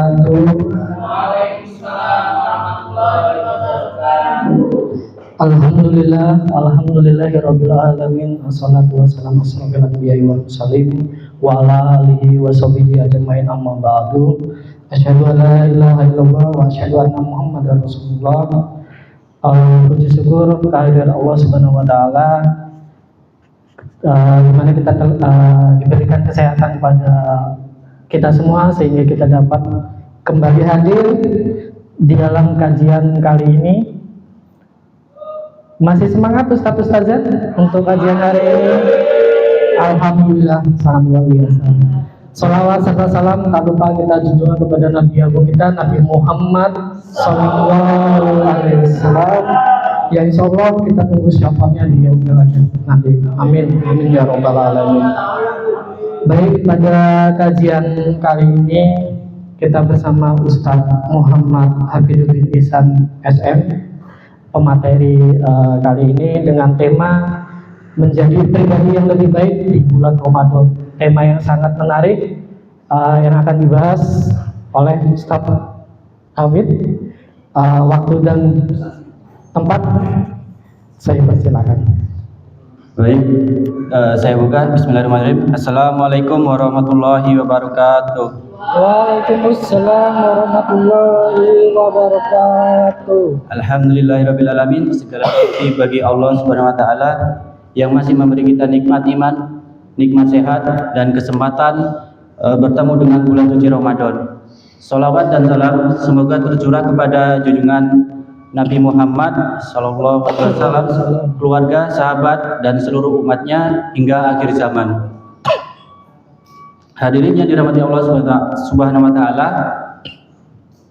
wabarakatuh. Waalaikumsalam warahmatullahi wabarakatuh. Alhamdulillahirabbil alamin. Wassalatu wassalamu ala nabiyyi wal mursalin wa ala alihi washabihi ajmain, amma ba'du. Asyhadu an la ilaha illallah wa asyhadu anna Muhammadar Rasulullah. Puji syukur kehadirat Allah Subhanahu wa taala, di mana kita diberikan kesehatan pada kita semua sehingga kita dapat kembali hadir di dalam kajian kali ini. Masih semangat Ustaz-Ustazah untuk kajian hari ini? Alhamdulillah, sangat luar biasa. Salawat serta salam tak lupa kita junjungan kepada Nabi Agung kita, Nabi Muhammad Sallallahu Alaihi Wasallam. Ya insya Allah kita tunggu syafaatnya di yaumil akhir nanti. Amin, amin ya robbal alamin. Baik, pada kajian kali ini kita bersama Ustaz Muhammad Hafiduddin Ihsan SM. Pemateri kali ini dengan tema menjadi pribadi yang lebih baik di bulan Ramadan. Tema yang sangat menarik yang akan dibahas oleh Ustaz Hafid. Waktu dan tempat saya persilakan. Baik, saya buka. Bismillahirrahmanirrahim. Assalamualaikum warahmatullahi wabarakatuh. Waalaikumsalam warahmatullahi wabarakatuh. Alhamdulillahirabbil alamin. Segala puji bagi Allah Subhanahu wa taala yang masih memberi kita nikmat iman, nikmat sehat dan kesempatan bertemu dengan bulan suci Ramadan. Shalawat dan salam semoga tercurah kepada junjungan Nabi Muhammad sallallahu alaihi wasallam, keluarga, sahabat dan seluruh umatnya hingga akhir zaman. Hadirin yang dirahmati Allah Subhanahu wa taala,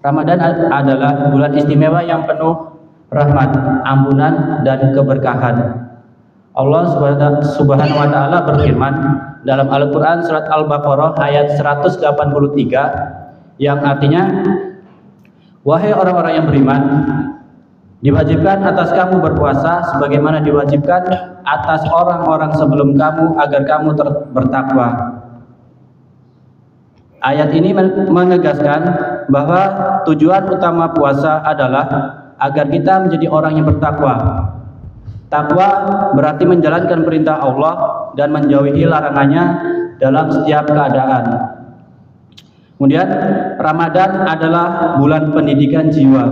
Ramadan adalah bulan istimewa yang penuh rahmat, ampunan dan keberkahan. Allah Subhanahu wa taala berfirman dalam Al-Qur'an surat Al-Baqarah ayat 183 yang artinya, wahai orang-orang yang beriman, diwajibkan atas kamu berpuasa sebagaimana diwajibkan atas orang-orang sebelum kamu agar kamu bertakwa. Ayat ini menegaskan bahwa tujuan utama puasa adalah agar kita menjadi orang yang bertakwa. Takwa berarti menjalankan perintah Allah dan menjauhi larangannya dalam setiap keadaan. Kemudian Ramadan adalah bulan pendidikan jiwa.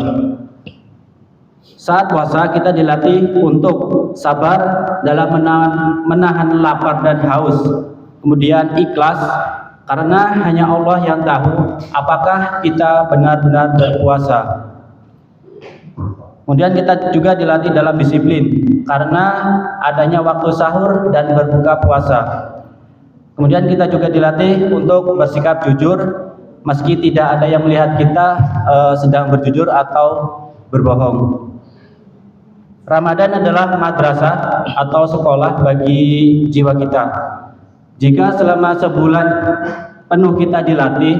Saat puasa kita dilatih untuk sabar dalam menahan lapar dan haus. Kemudian ikhlas karena hanya Allah yang tahu apakah kita benar-benar berpuasa. Kemudian kita juga dilatih dalam disiplin karena adanya waktu sahur dan berbuka puasa. Kemudian kita juga dilatih untuk bersikap jujur meski tidak ada yang melihat kita sedang berjujur atau berbohong. Ramadan adalah madrasah atau sekolah bagi jiwa kita. Jika selama sebulan penuh kita dilatih,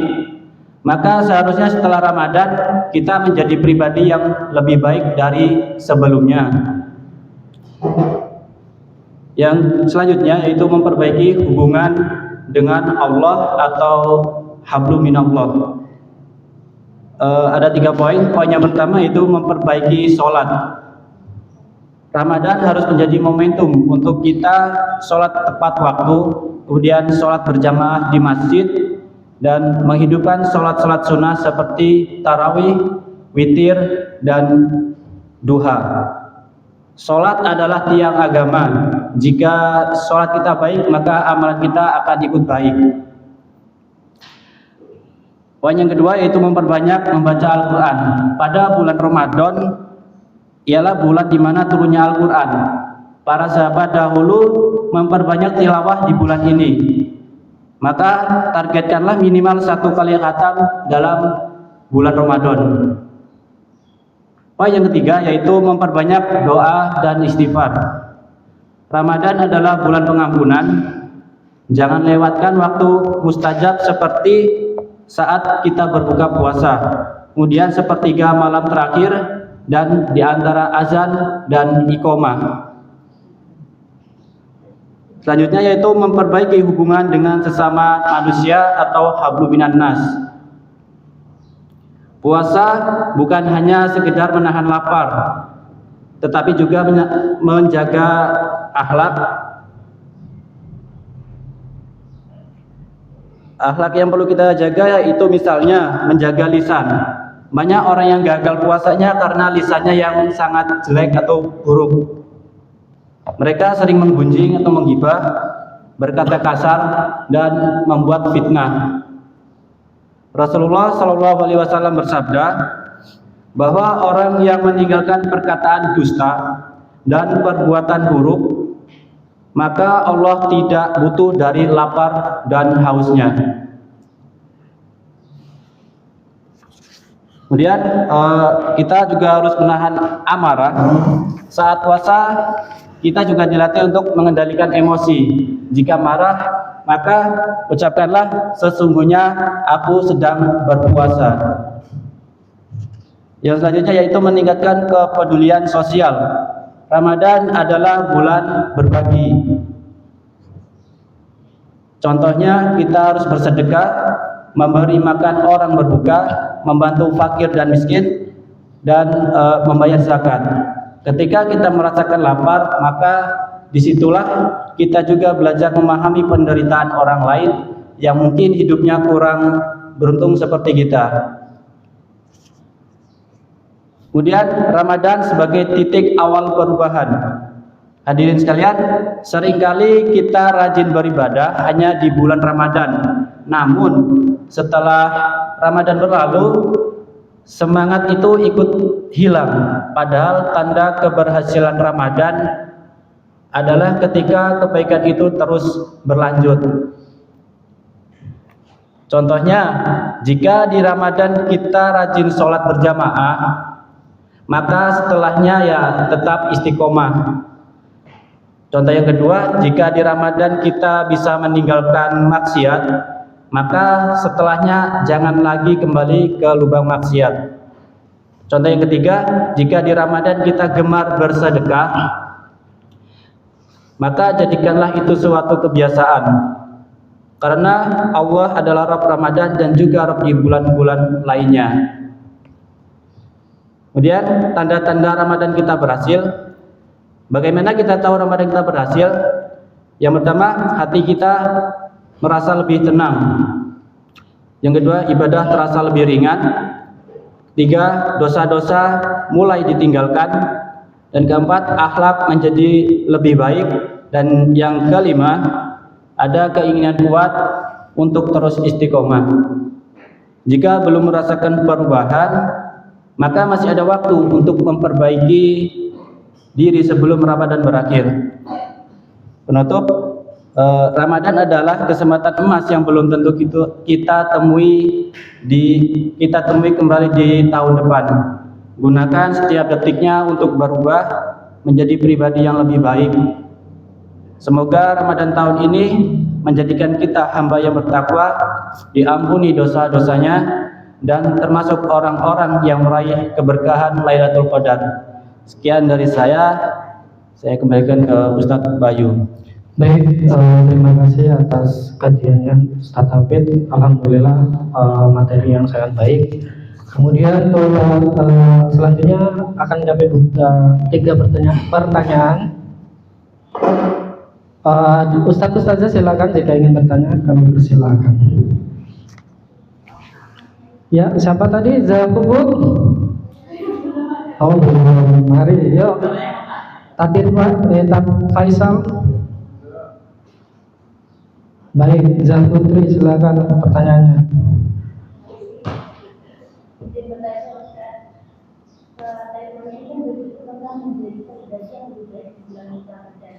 maka seharusnya setelah Ramadan kita menjadi pribadi yang lebih baik dari sebelumnya. Yang selanjutnya yaitu memperbaiki hubungan dengan Allah atau hablum minallah. Ada 3 poin. Poin yang pertama itu memperbaiki sholat. Ramadan harus menjadi momentum untuk kita sholat tepat waktu, kemudian sholat berjamaah di masjid, dan menghidupkan sholat-sholat sunnah seperti tarawih, witir, dan duha. Sholat adalah tiang agama. Jika sholat kita baik, maka amalan kita akan ikut baik. Poin yang kedua yaitu memperbanyak membaca Al-Quran. Pada bulan Ramadan ialah bulan di mana turunnya Al-Quran. Para sahabat dahulu memperbanyak tilawah di bulan ini. Maka targetkanlah minimal 1 kali khatam dalam bulan Ramadan. Poin yang ketiga yaitu memperbanyak doa dan istighfar. Ramadan adalah bulan pengampunan. Jangan lewatkan waktu mustajab seperti saat kita berbuka puasa, kemudian sepertiga malam terakhir, dan di antara azan dan iqomah. Selanjutnya yaitu memperbaiki hubungan dengan sesama manusia atau hablum minan nas. Puasa bukan hanya sekedar menahan lapar, tetapi juga menjaga akhlak. Akhlak yang perlu kita jaga yaitu misalnya menjaga lisan. Banyak orang yang gagal puasanya karena lisannya yang sangat jelek atau buruk. Mereka sering menggunjing atau menggibah, berkata kasar, dan membuat fitnah. Rasulullah SAW bersabda bahwa orang yang meninggalkan perkataan dusta dan perbuatan buruk, maka Allah tidak butuh dari lapar dan hausnya. Kemudian kita juga harus menahan amarah. Saat puasa kita juga dilatih untuk mengendalikan emosi. Jika marah, maka ucapkanlah sesungguhnya aku sedang berpuasa. Yang selanjutnya yaitu meningkatkan kepedulian sosial. Ramadan adalah bulan berbagi. Contohnya kita harus bersedekah, memberi makan orang berbuka, membantu fakir dan miskin, dan membayar zakat. Ketika kita merasakan lapar, maka disitulah kita juga belajar memahami penderitaan orang lain yang mungkin hidupnya kurang beruntung seperti kita. Kemudian Ramadan sebagai titik awal perubahan. Hadirin sekalian, seringkali kita rajin beribadah hanya di bulan Ramadan. Namun setelah Ramadan berlalu, semangat itu ikut hilang. Padahal tanda keberhasilan Ramadan adalah ketika kebaikan itu terus berlanjut. Contohnya, jika di Ramadan kita rajin sholat berjamaah, maka setelahnya ya tetap istiqomah. Contoh yang kedua, jika di Ramadan kita bisa meninggalkan maksiat, maka setelahnya jangan lagi kembali ke lubang maksiat. Contoh yang ketiga, jika di Ramadan kita gemar bersedekah, maka jadikanlah itu suatu kebiasaan. Karena Allah adalah Rabb Ramadan dan juga Rabb di bulan-bulan lainnya. Kemudian tanda-tanda Ramadan kita berhasil. Bagaimana kita tahu Ramadan kita berhasil? Yang pertama, hati kita merasa lebih tenang. Yang kedua, ibadah terasa lebih ringan. Tiga, dosa-dosa mulai ditinggalkan. Dan keempat, akhlak menjadi lebih baik. Dan yang kelima, ada keinginan kuat untuk terus istiqomah. Jika belum merasakan perubahan, maka masih ada waktu untuk memperbaiki diri sebelum Ramadan berakhir. Penutup, Ramadan adalah kesempatan emas yang belum tentu kita temui kembali di tahun depan. Gunakan setiap detiknya untuk berubah menjadi pribadi yang lebih baik. Semoga Ramadan tahun ini menjadikan kita hamba yang bertakwa, diampuni dosa-dosanya, dan termasuk orang-orang yang meraih keberkahan Lailatul Qadar. Sekian dari saya kembalikan ke Ustadz Bayu. Baik, terima kasih atas kajiannya Ustadz Hafid. Alhamdulillah materi yang sangat baik. Kemudian selanjutnya akan mencapai 3 pertanyaan. Ustazah silakan jika ingin bertanya, kami persilakan. Ya, siapa tadi? Zakubur? Oh, mari, yuk. Tatir Faisal. Baik, Zan Putri silakan pertanyaannya.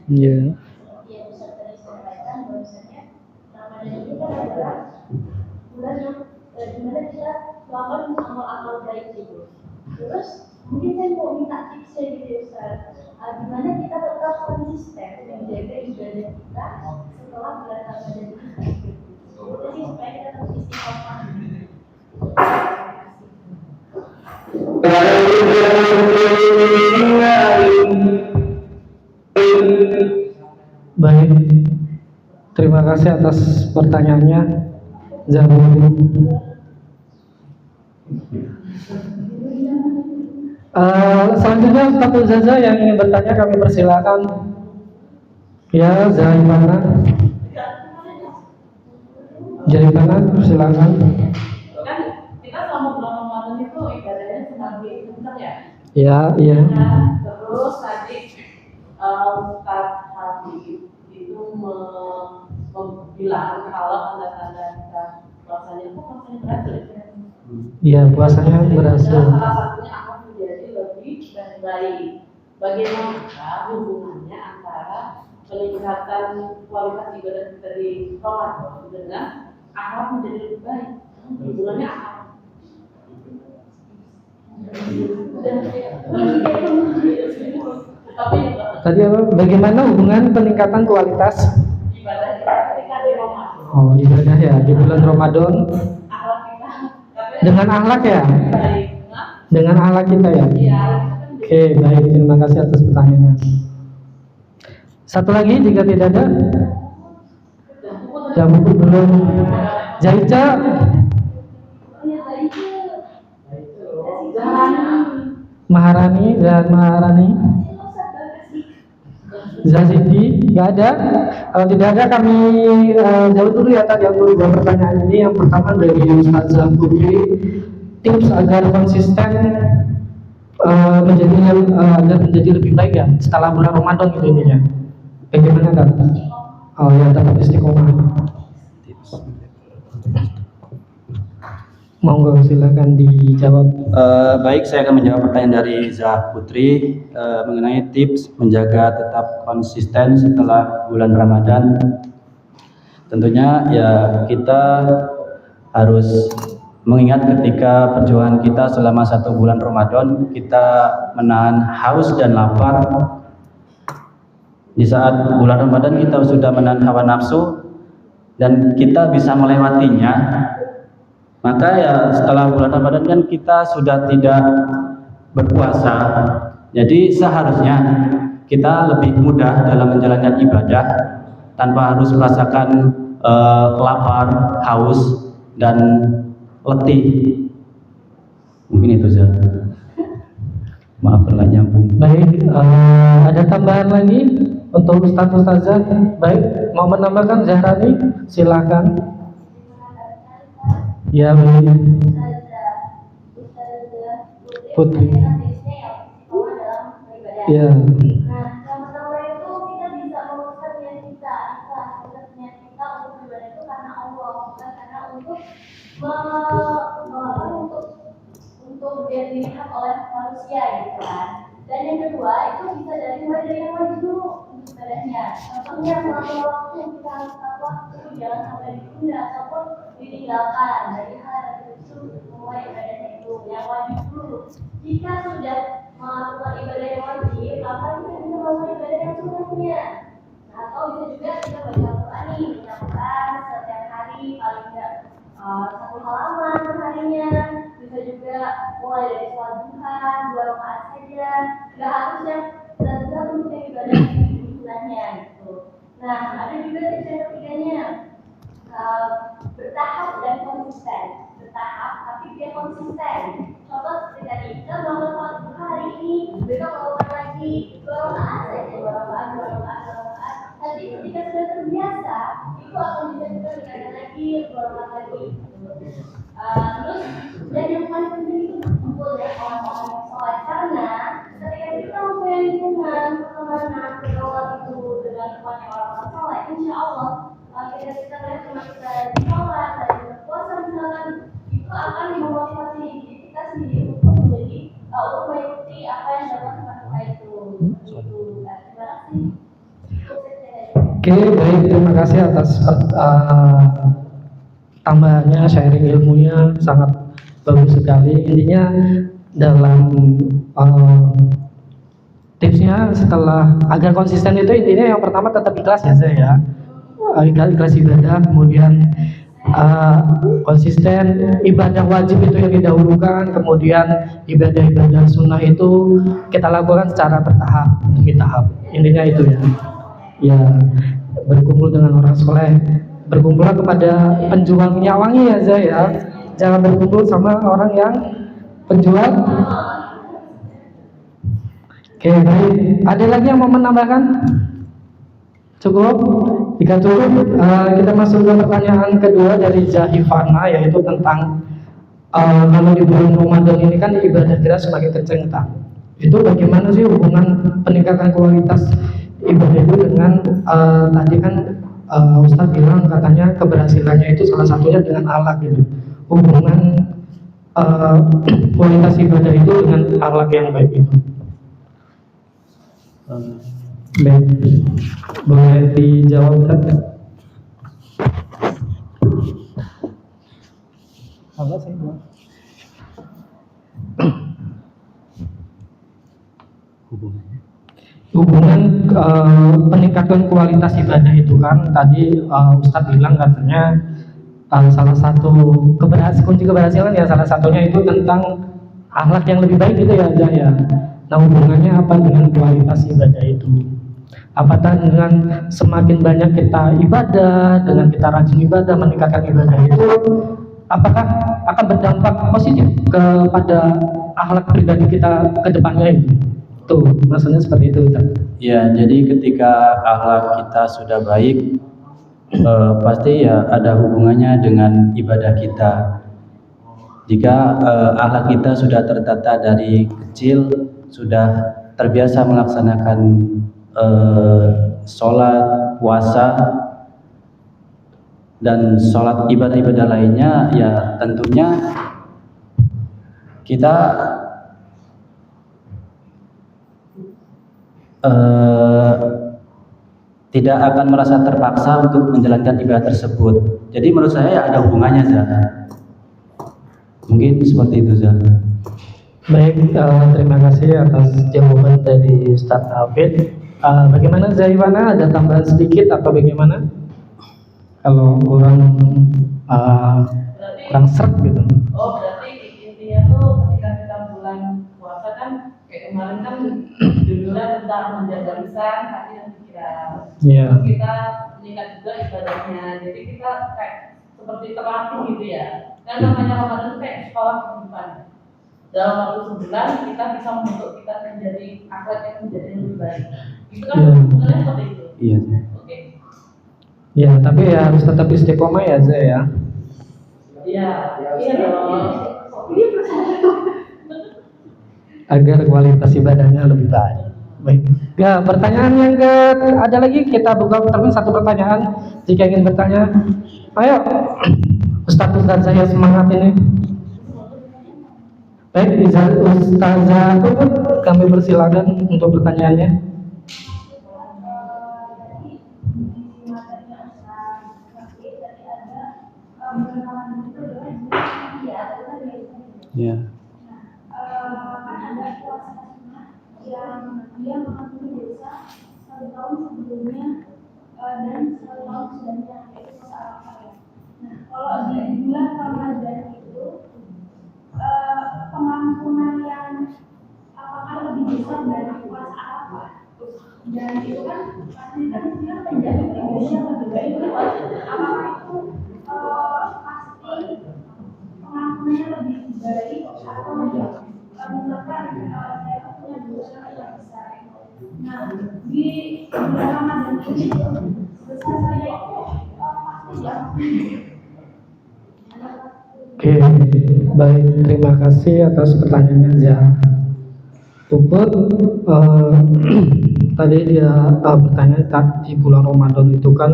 Iya. Bulan yang dimana kita melakukan amal-amal baik itu. Terus mungkin saya mau minta tipsnya gitu ya Ustaz. Gimana kita tetap konsisten menjaga ibadah kita setelah bulan Ramadan ini? Jadi supaya kita tetap istiqomah. Baik, terima kasih atas pertanyaannya, Zabur. Selanjutnya Ustaz Zaza yang ingin bertanya kami persilakan. Ya, Zaimana. Zaimana, persilakan. Kan kita selama bulan Ramadan itu ibadahnya semakin kencang ya. Ya, iya. Nah, terus tadi Ustaz Habib itu bilang kalau tanda-tanda kita puasanya itu puasanya berhasil. Iya, puasanya berhasil. Salah satunya akan menjadi lebih baik. Bagaimana hubungannya antara peningkatan kualitas ibadah kita di Ramadan dengan akhlak menjadi lebih baik? Hubungannya apa? Tapi Tadi apa? Bagaimana hubungan peningkatan kualitas ibadah kita ketika di Ramadan, ibadah ya di bulan Ramadan akhlak kita dengan akhlak ya? baik. Nah, Dengan akhlak kita ya? ya Oke, baik. Terima kasih atas pertanyaannya. Satu lagi jika tidak ada. Jam belum. Zaica, Maharani dan Maharani. Zazidi, nggak ada. Kalau tidak ada kami jawab dulu ya tadi yang dua pertanyaan ini. Yang pertama dari Ustazah Putri, tips agar konsisten agar menjadi lebih baik ya setelah bulan Ramadan gitu intinya. Bagaimana kan? Oh ya, tetap istiqomah. Monggo silakan dijawab. Baik, saya akan menjawab pertanyaan dari Zah Putri mengenai tips menjaga tetap konsisten setelah bulan Ramadan. Tentunya ya kita harus mengingat ketika perjuangan kita selama 1 bulan Ramadan, kita menahan haus dan lapar. Di saat bulan Ramadan kita sudah menahan hawa nafsu dan kita bisa melewatinya. Maka ya setelah bulan Ramadan kan kita sudah tidak berpuasa. Jadi seharusnya kita lebih mudah dalam menjalankan ibadah tanpa harus merasakan lapar, haus dan letih. Mungkin itu saja. Maaf telah nyambung. Baik, ada tambahan lagi untuk Ustazah? Baik, mau menambahkan Zahrani? Silakan. Ya, baik. Putri. Ya. Nah, yang pertama itu kita bisa memutuskan niat kita, niat kita untuk beribadah itu karena Allah, bukan karena untuk dilihat oleh manusia gitu kan. Dan yang kedua itu bisa mulai dari yang wajib dulu untuk ibadahnya. Contohnya selama waktu kita harus tahu waktu, jangan sampai ditunda ataupun ditinggalkan dari hal itu mulai ibadahnya itu yang wajib dulu. Jika sudah melakukan ibadah yang wajib, maka kita bisa melakukan ibadah yang sunnahnya. Nah, atau bisa juga kita baca Al-Quran nih, misalkan setiap hari paling tidak 1 halaman perharinya. Bisa juga mulai dari sholat duha 2 rakaat saja. Nggak harus yang berat-berat untuk ibadah sunnahnya gitu. Nah, ada juga tips yang ketiganya, bertahap dan konsisten. Bertahap tapi dia konsisten. Contoh seperti tadi, kita melakukan sholat duha hari ini, besok melakukan lagi 2 rakaat saja, 2 rakaat. Nanti ketika sudah terbiasa, itu akan bisa kita meningkatkan lagi, 2 rakaat lagi. Terus dan yang paling penting itu berkumpul dengan orang-orang yang soleh, karena ketika kita mempunyai lingkungan pertemanan bergaul itu dengan banyak orang-orang soleh, insya Allah ketika kita melihat teman kita di sholat, lagi berpuasa misalkan, itu akan memotivasi diri kita sendiri untuk menjadi untuk mengikuti apa yang dapat kita itu. Terima kasih. Oke, baik. Terima kasih atas tambahannya, sharing ilmunya sangat bagus sekali. Intinya dalam tipsnya setelah agar konsisten itu intinya yang pertama tetap ikhlas ya saya. Ikhlas ibadah, kemudian konsisten ibadah wajib itu yang didahulukan, kemudian ibadah-ibadah sunnah itu kita lakukan secara bertahap demi tahap. Intinya itu ya. Ya, berkumpul dengan orang soleh, berkumpul kepada penjual minyak wangi ya Zah ya. jangan berkumpul sama orang yang penjual. Oke, baik. Ada lagi yang mau menambahkan? Cukup? Jika cukup, kita masuk ke pertanyaan kedua dari Zahifana, yaitu tentang kalau di bulan Ramadan ini kan ibadah kita semakin tercengkak. Itu bagaimana sih hubungan peningkatan kualitas ibadah itu dengan tadi kan Ustadz bilang katanya keberhasilannya itu salah satunya dengan akhlak gitu. Hubungan kualitas ibadah itu dengan akhlak yang baik itu. Baik, boleh dijawab kan? Apa sih? Hubungan peningkatan kualitas ibadah itu kan tadi Ustadz bilang katanya salah satu kunci keberhasilan ya salah satunya itu tentang akhlak yang lebih baik gitu ya Zah ya. Nah hubungannya apa dengan kualitas ibadah itu? Apakah dengan semakin banyak kita ibadah, dengan kita rajin ibadah, meningkatkan ibadah itu, apakah akan berdampak positif kepada akhlak pribadi kita ke depannya itu? Tuh, maksudnya seperti itu. Ya, jadi ketika akhlak kita sudah baik, pasti ya ada hubungannya dengan ibadah kita. Jika akhlak kita sudah tertata dari kecil, sudah terbiasa melaksanakan sholat, puasa, dan sholat ibadah-ibadah lainnya, ya tentunya kita tidak akan merasa terpaksa untuk menjalankan ibadah tersebut. Jadi menurut saya ya ada hubungannya, Zah. Mungkin seperti itu, Zah. Baik, terima kasih atas jawaban dari Ustadz Hafid. Bagaimana Zaifana, ada tambahan sedikit atau bagaimana? Kalau kurang seret gitu. Oh, berarti intinya tuh ketika kita bulan puasa kan kayak kemarin kan judulnya tentang menjaga lisan, hati dan pikiran. Iya. Terus kita meningkat juga ibadahnya. Jadi kita kayak seperti terlatih gitu ya. Kan namanya Ramadan itu kayak sekolah kehidupan. Dalam waktu sebulan kita bisa membentuk kita menjadi akhlak yang menjadi lebih baik. Itu kan hubungannya seperti itu. Iya. Oke. Ya, tapi ya harus tetap istiqomah ya Zai ya. Iya, iya dong. Agar kualitas ibadahnya lebih baik. Baik. Ya, pertanyaan yang ada lagi, kita buka terus satu pertanyaan. Jika ingin bertanya, ayo Ustadz saya semangat ini. Baik, Ustazah Tuput, kami persilakan untuk pertanyaannya. Ya. Kan ada puasa yang dia mengampuni dosa 1 tahun sebelumnya dan 1 tahun sesudahnya, yaitu puasa Arafah. Nah, kalau di bulan Ramadan itu pengampunan yang apakah lebih besar dari puasa Arafah? Dan itu kan pasti kan dia menjadi pribadi yang lebih baik. Apakah itu pasti pengampunannya lebih baik atau tidak? Misalkan saya punya dosa yang besar. Nah, di bulan Ramadan ini dosa saya itu pasti diampuni. Oke, baik, terima kasih atas pertanyaannya Zah Tuput. Tadi dia bertanya di bulan Ramadan itu kan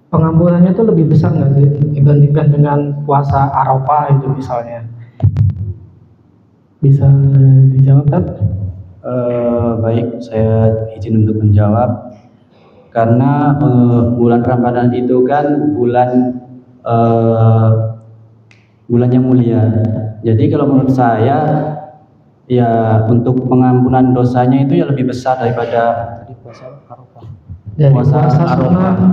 pengampunannya itu lebih besar nggak sih dibandingkan dengan puasa Arafah itu misalnya? Bisa dijawab kan? Baik, saya izin untuk menjawab. Karena bulan Ramadan itu kan bulan yang mulia. Jadi kalau menurut saya ya untuk pengampunan dosanya itu ya lebih besar daripada puasa Arafah. Jadi puasa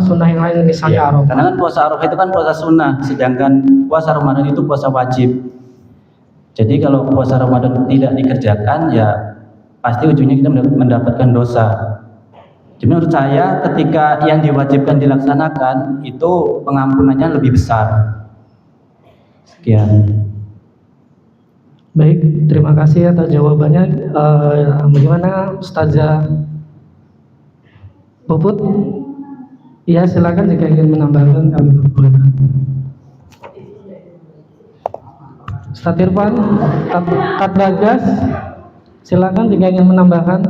sunnah yang lain misalnya Ya, Arafah. karena kan puasa Arafah itu kan puasa sunnah, sedangkan puasa Ramadan itu puasa wajib. Jadi kalau puasa Ramadan tidak dikerjakan ya pasti ujungnya kita mendapatkan dosa. Jadi menurut saya ketika yang diwajibkan dilaksanakan itu pengampunannya lebih besar Sekian. Baik, terima kasih atas jawabannya. Bagaimana Ustazah Puput? Ya, silakan jika ingin menambahkan kami perbolehkan. Ustaz Irfan, Kak Bagas, silakan jika ingin menambahkan.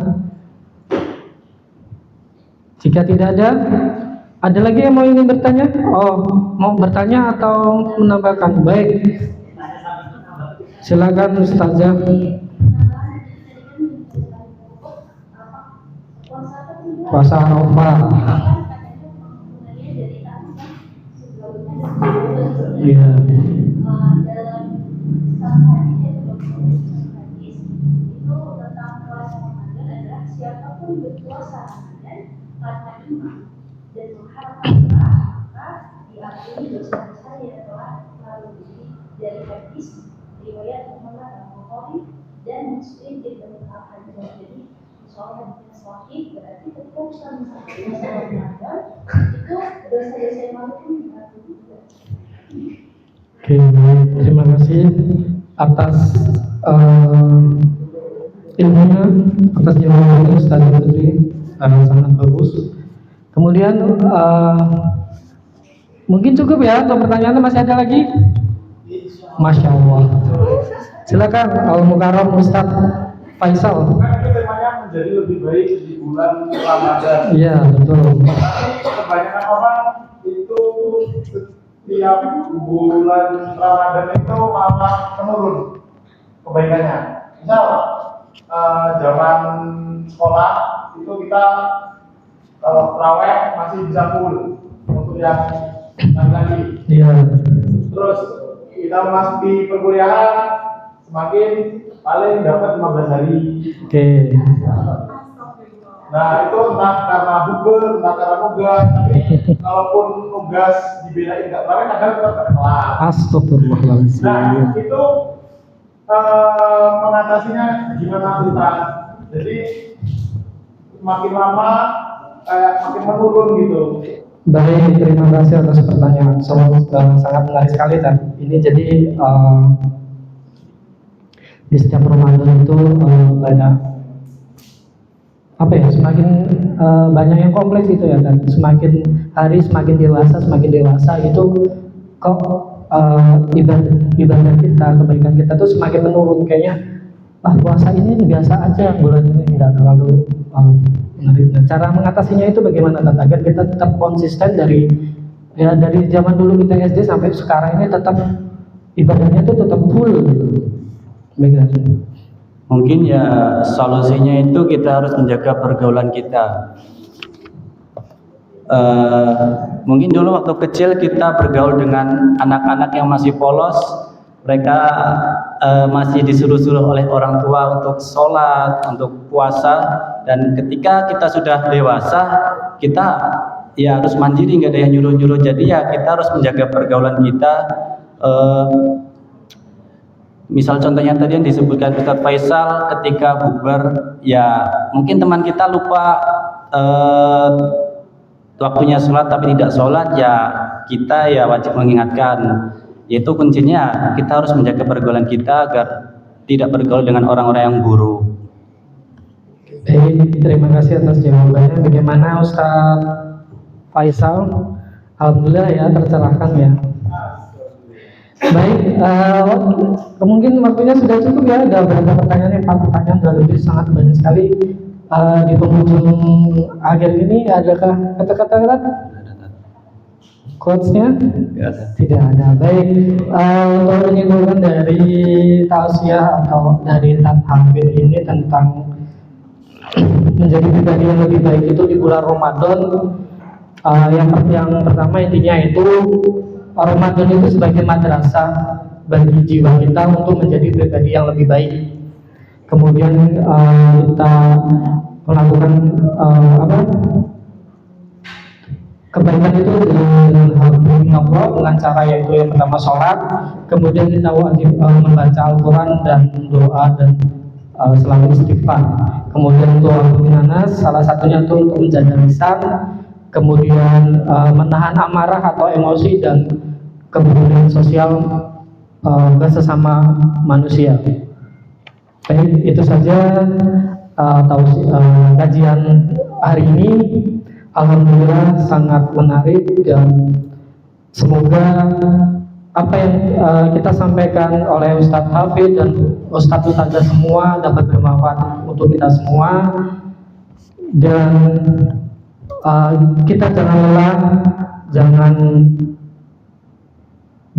Jika tidak ada lagi yang mau ingin bertanya? Oh, mau bertanya atau menambahkan? Baik. Silakan Ustazah. Puasa Arafah. Iya. Siapapun berpuasa Ramadan karena iman dan mengharapkan maka diampuni dosa-dosa yang telah lalu dari hadis riwayat Muhammad Al-Bukhari dan Muslim Ibnu Al-Hajjaj. Jadi soal hadis sahih berarti ketika kita puasa Ramadan itu dosa-dosa yang lalu pun diampuni juga. Oke, terima kasih atas ilmunya, atas jawabannya Ustaz Putri, sangat bagus. Kemudian mungkin cukup ya untuk pertanyaannya, masih ada lagi? Masya Allah. Silakan Al-Mukarram Ustaz Faisal. Kan itu temanya menjadi lebih baik di bulan Ramadan. Iya, betul. Tapi kebanyakan orang itu setiap bulan Ramadan itu malah menurun kebaikannya. Misal zaman sekolah itu kita kalau terawih masih bisa full untuk yang lagi. Iya. Terus kita memasuki perkuliahan semakin paling dapat 15 hari. Oke. Nah itu entah karena bubur, entah karena nugas. Tapi kalaupun nugas dibedain nggak terawih kadang tetap kelas. Astagfirullahaladzim. Nah itu mengatasinya gimana Ustaz? Jadi makin lama kayak makin menurun gitu. Baik, terima kasih atas pertanyaan. Sangat menarik sekali kan. Ini jadi di setiap Ramadan itu banyak apa ya? Semakin banyak yang kompleks gitu ya kan. Semakin hari semakin dewasa itu kok ibadah kita, kebaikan kita tuh semakin menurun. Kayaknya puasa ini biasa aja, bulan ini nggak terlalu menarik. Nah, cara mengatasinya itu bagaimana kan? Agar kita tetap konsisten dari zaman dulu kita SD sampai sekarang ini tetap ibadahnya itu tetap full gitu. Begitu. Mungkin ya solusinya itu kita harus menjaga pergaulan kita. Mungkin dulu waktu kecil kita bergaul dengan anak-anak yang masih polos, mereka masih disuruh-suruh oleh orang tua untuk sholat, untuk puasa, dan ketika kita sudah dewasa, kita ya harus mandiri, nggak ada yang nyuruh-nyuruh. Jadi ya kita harus menjaga pergaulan kita. Misal contohnya tadi yang disebutkan Ustaz Faisal, ketika bubar, ya mungkin teman kita lupa waktunya sholat tapi tidak sholat, ya kita ya wajib mengingatkan. Yaitu kuncinya kita harus menjaga pergaulan kita agar tidak bergaul dengan orang-orang yang buruk. Baik, terima kasih atas jawabannya. Bagaimana Ustaz Faisal? Alhamdulillah ya, tercerahkan ya. Baik, mungkin waktunya sudah cukup ya. Ada beberapa pertanyaan, 4 pertanyaan sudah lebih, sangat banyak sekali. Di penghujung akhir ini adakah kata-kata quotes-nya? Tidak ada. Baik, untuk menyimpulkan dari tausiah atau dari Hafid ini tentang menjadi pribadi yang lebih baik itu di bulan Ramadan, yang pertama intinya itu Ramadan itu sebagai madrasah bagi jiwa kita untuk menjadi pribadi yang lebih baik. Kemudian kita melakukan kebaikan itu dengan Allah dengan cara yaitu yang pertama sholat, kemudian kita wajib membaca Al-Quran dan doa dan selalu istighfar. Kemudian untuk Nanas, salah satunya itu untuk menjaga lisan, kemudian menahan amarah atau emosi, dan kemudian sosial ke sesama manusia. Baik, itu saja kajian hari ini. Alhamdulillah sangat menarik dan semoga apa yang kita sampaikan oleh Ustadz Hafid dan Ustadz Ustadzah semua dapat bermanfaat untuk kita semua, dan kita jangan lelah,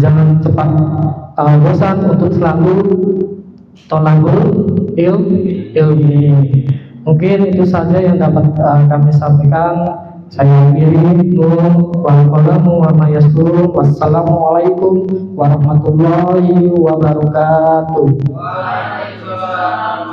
jangan cepat bosan untuk selalu tolabul ilmi. Mungkin itu saja yang dapat kami sampaikan. Saya akhiri, nur wal qalamu wa ma yasturun. Wassalamualaikum warahmatullahi wabarakatuh. Waalaikumsalam.